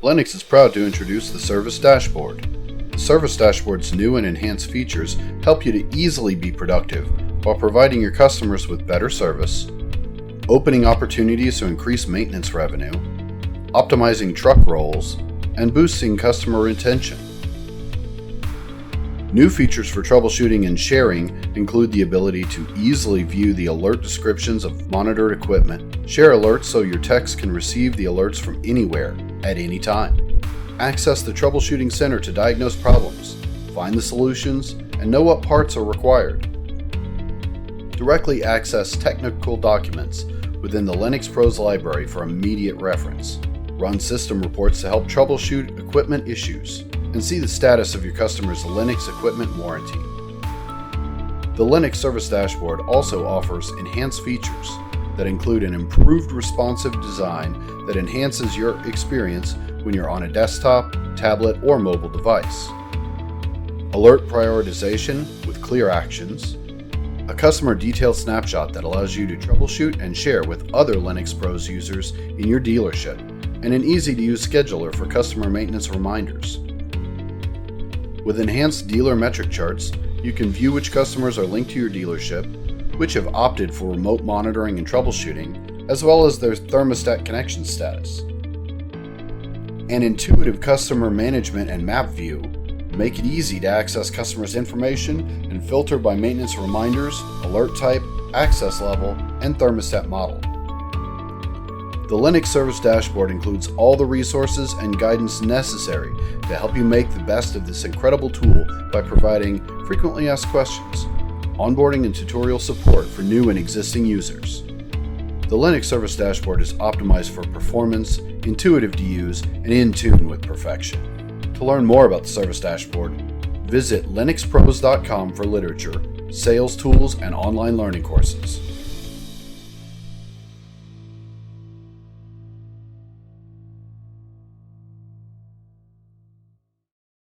Lennox is proud to introduce the Service Dashboard. The Service Dashboard's new and enhanced features help you to easily be productive while providing your customers with better service, opening opportunities to increase maintenance revenue, optimizing truck rolls, and boosting customer retention. New features for troubleshooting and sharing include the ability to easily view the alert descriptions of monitored equipment, share alerts so your techs can receive the alerts from anywhere, at any time, access the troubleshooting center to diagnose problems, find the solutions, and know what parts are required, directly access technical documents within the Lennox Pros library for immediate reference, run system reports to help troubleshoot equipment issues, and see the status of your customer's Lennox equipment warranty. The Lennox Service Dashboard also offers enhanced features that include an improved responsive design that enhances your experience when you're on a desktop, tablet, or mobile device, alert prioritization with clear actions, a customer detailed snapshot that allows you to troubleshoot and share with other Lennox Pros users in your dealership, and an easy-to-use scheduler for customer maintenance reminders. With enhanced dealer metric charts, you can view which customers are linked to your dealership, which have opted for remote monitoring and troubleshooting, as well as their thermostat connection status. An intuitive customer management and map view make it easy to access customers' information and filter by maintenance reminders, alert type, access level, and thermostat model. The Lennox Service Dashboard includes all the resources and guidance necessary to help you make the best of this incredible tool by providing frequently asked questions, onboarding and tutorial support for new and existing users. The Lennox Service Dashboard is optimized for performance, intuitive to use, and in tune with perfection. To learn more about the Service Dashboard, visit lennoxpros.com for literature, sales tools, and online learning courses.